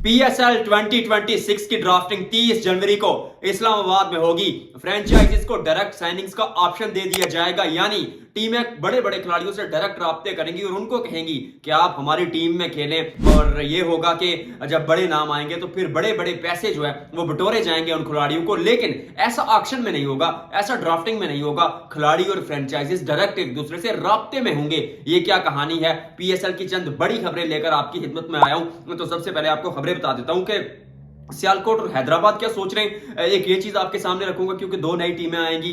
PSL 2026 की drafting 30 जनवरी को इस्लामाबाद में होगी। फ्रेंचाइजीज को डायरेक्ट साइनिंग्स का ऑप्शन दे दिया जाएगा, यानी टीमें बड़े बड़े खिलाड़ियों से डायरेक्ट राब्ते करेंगी और उनको कहेंगी कि आप हमारी टीम में खेलें। और ये होगा कि जब बड़े नाम आएंगे तो फिर बड़े बड़े पैसे जो है वो बटोरे जाएंगे उन खिलाड़ियों को। लेकिन ऐसा ऑक्शन में नहीं होगा, ऐसा ड्राफ्टिंग में नहीं होगा। खिलाड़ी और फ्रेंचाइजीज डायरेक्ट एक दूसरे से राब्ते में होंगे। ये क्या कहानी है? PSL की चंद बड़ी खबरें लेकर आपकी खिदमत में आया हूं। तो सबसे पहले आपको खबरें बता देता हूं कि सियालकोट और हैदराबाद क्या सोच रहे हैं। एक ये चीज आपके सामने रखूंगा क्योंकि दो नई टीमें आएंगी,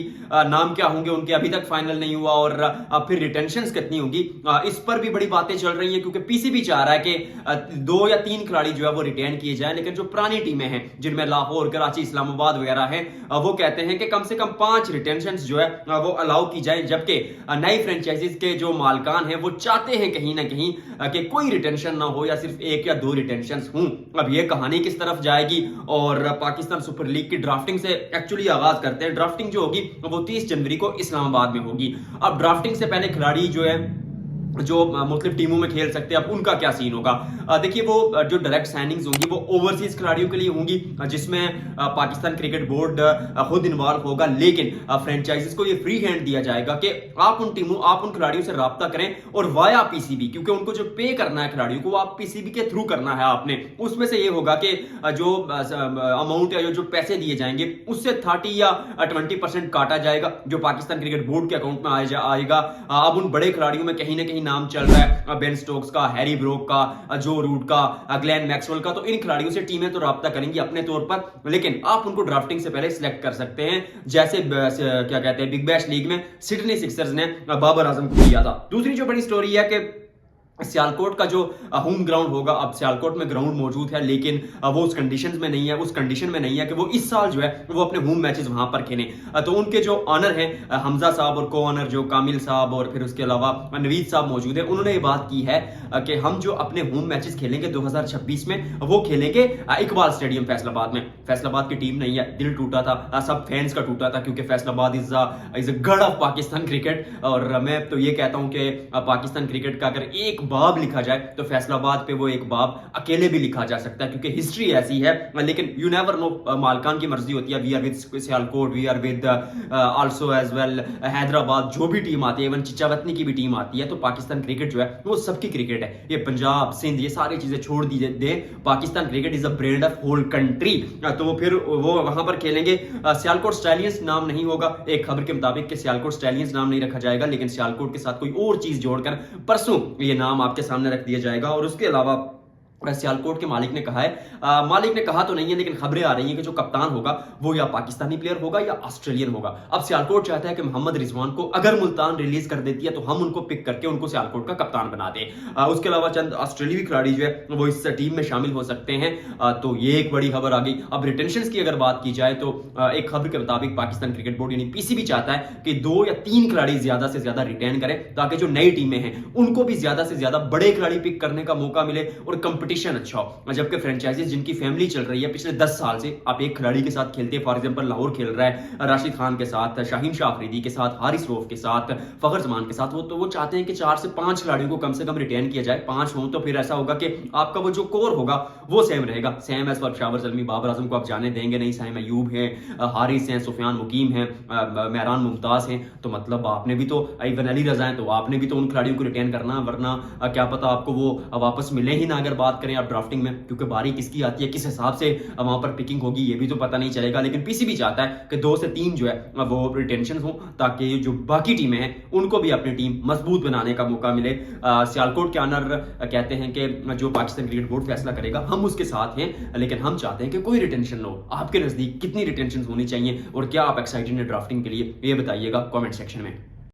नाम क्या होंगे उनके अभी तक फाइनल नहीं हुआ और फिर रिटेंशंस कितनी होंगी इस पर भी बड़ी बातें चल रही हैं। क्योंकि PCB चाह रहा है कि 2 या 3 खिलाड़ी जो है वो रिटेन किए जाए, लेकिन जो पुरानी टीमें हैं जिनमें लाहौर, कराची, इस्लामाबाद वगैरह हैं, वो कहते हैं कि कम से कम 5 रिटेंशंस जो है वो अलाउ की जाए। जबकि नई फ्रेंचाइजीज के जो मालकान हैं वो चाहते हैं कहीं ना कहीं कि कोई रिटेंशन ना हो या सिर्फ 1 या 2 रिटेंशंस हों। अब ये कहानी किस तरफ जाएगी? और पाकिस्तान सुपर लीग की ड्राफ्टिंग से एक्चुअली आगाज करते हैं। ड्राफ्टिंग जो होगी वो 30 जनवरी को इस्लामाबाद में होगी। अब ड्राफ्टिंग से पहले खिलाड़ी जो है जो मुख्तलिफ टीमों में खेल सकते हैं, अब उनका क्या सीन होगा? देखिए, वो जो डायरेक्ट साइनिंग्स होंगी वो ओवरसीज खिलाड़ियों के लिए होंगी, जिसमें पाकिस्तान क्रिकेट बोर्ड खुद इन्वॉल्व होगा। लेकिन फ्रेंचाइजीज को ये फ्री हैंड दिया जाएगा कि आप उन खिलाड़ियों से राब्ता करें और वाया PCB, क्योंकि उनको जो पे करना है खिलाड़ियों को आप PCB के थ्रू करना है आपने। उसमें से ये होगा कि जो अमाउंट या जो पैसे दिए जाएंगे उससे 30 या 20% काटा जाएगा, जो पाकिस्तान क्रिकेट बोर्ड के अकाउंट में आएगा। अब उन बड़े खिलाड़ियों में कहीं ना कहीं नाम चल रहा है बेन स्टोक्स का, हैरी ब्रोक का, जो रूट का, ग्लेन मैक्सवेल का। तो इन खिलाड़ियों से टीमें तो राब्ता करेंगी अपने तौर पर, लेकिन आप उनको ड्राफ्टिंग से पहले सिलेक्ट कर सकते हैं, जैसे क्या कहते हैं बिग बैश लीग में सिडनी सिक्सर्स ने बाबर आजम को किया था। दूसरी जो बड़ी स्टोरी है कि सियालकोट का जो होम ग्राउंड होगा, अब सियालकोट में ग्राउंड मौजूद है लेकिन वो उस कंडीशन में नहीं है कि वो इस साल जो है वो अपने होम मैचेस वहां पर खेलें। तो उनके जो ऑनर हैं हमजा साहब और को ऑनर जो कामिल साहब और फिर उसके अलावा नवीद साहब मौजूद है, उन्होंने ये बात की है कि हम जो अपने होम मैचेस खेलेंगे 2026 में वो खेलेंगे इकबाल स्टेडियम फैसलाबाद में। फैसलाबाद की टीम नहीं है, दिल टूटा था, सब फैंस का टूटा था, क्योंकि फैसलाबाद इज अ गढ़ ऑफ पाकिस्तान क्रिकेट। और मैं तो ये कहता हूं कि पाकिस्तान क्रिकेट का अगर एक बाब लिखा जाए तो फैसलाबाद पे वो एक बाब अकेले भी लिखा जा सकता है, क्योंकि हिस्ट्री ऐसी है। लेकिन यू नेवर नो, मालकान की मर्जी होती है। We are with Sialkot, we are with also as well Hyderabad, जो भी टीम आती है, इवन चिचावतनी की भी टीम आती है। तो पाकिस्तान क्रिकेट जो है वो सबकी क्रिकेट है। ये पंजाब, सिंध, ये सारी चीजें छोड़ दी दे, Pakistan cricket is a brand of whole country. तो फिर वो वहां पर खेलेंगे। सियालकोट स्टैलियंस नाम नहीं होगा एक खबर के मुताबिक कि सियालकोट स्टैलियंस नाम नहीं रखा जाएगा, लेकिन सियालकोट के साथ कोई और चीज जोड़कर परसों ये नाम आपके सामने रख दिया जाएगा। और उसके अलावा सियालकोट के मालिक ने कहा है, मालिक ने कहा तो नहीं है लेकिन खबरें आ रही हैं कि जो कप्तान होगा वो या पाकिस्तानी प्लेयर होगा या ऑस्ट्रेलियन होगा। अब सियालकोट चाहता है कि मोहम्मद रिजवान को अगर मुल्तान रिलीज कर देती है तो हम उनको पिक करके उनको सियालकोट का कप्तान बना दें। उसके अलावा चंद ऑस्ट्रेलियाई खिलाड़ी जो है वो इस टीम में शामिल हो सकते हैं। तो ये एक बड़ी खबर आ गई। अब रिटेंशन की अगर बात की जाए तो एक खबर के मुताबिक पाकिस्तान क्रिकेट बोर्ड यानी PCB चाहता है कि 2 या 3 खिलाड़ी ज्यादा से ज्यादा रिटेन करें, ताकि जो नई टीमें हैं उनको भी ज्यादा से ज्यादा बड़े खिलाड़ी पिक करने का मौका मिले और कंपटीशन अच्छा हो। जबकि फ्रेंचाइजीज जिनकी फैमिली चल रही है पिछले 10 साल से, आप एक खिलाड़ी के साथ खेलते हैं, फॉर एग्जांपल लाहौर खेल रहा है राशिद खान के साथ, शाहीन शाह अफरीदी के साथ, हारिस रऊफ के साथ, फखर जमान के साथ, वो चाहते हैं कि 4 से 5 खिलाड़ियों को कम से कम रिटेन किया जाए। 5 हो तो फिर ऐसा होगा कि आपका वो जो कोर होगा वो सेम रहेगा। Same as for Peshawar Zalmi, Babar Azam को आप जाने देंगे नहीं, साइम अयूब है, हारिस हैं, सुफियान मुकीम हैं, मेहरान मुमताज हैं। तो मतलब आपने भी तो इवन अली रजा हैं, तो आपने भी तो उन खिलाड़ियों को रिटेन करना, वरना क्या पता आपको वो वापस मिले ही ना अगर बात करें आप ड्राफ्टिंग में, क्योंकि बारी किसकी आती है, किस हिसाब से वहां पर पिकिंग होगी ये भी तो पता नहीं चलेगा। लेकिन PCB चाहता है कि 2 से 3 जो है वो रिटेंशन हो, ताकि जो बाकी टीमें हैं उनको भी अपनी टीम मजबूत बनाने का मौका मिले। सियालकोट के ऑनर कहते हैं कि जो पाकिस्तान क्रिकेट बोर्ड फैसला करेगा हम उसके साथ हैं, लेकिन हम चाहते हैं कि कोई रिटेंशन ना हो। आपके नजदीक कितनी रिटेंशन होनी चाहिए और क्या आप एक्साइटेड हैं ड्राफ्टिंग के लिए, ये बताइएगा कमेंट सेक्शन में।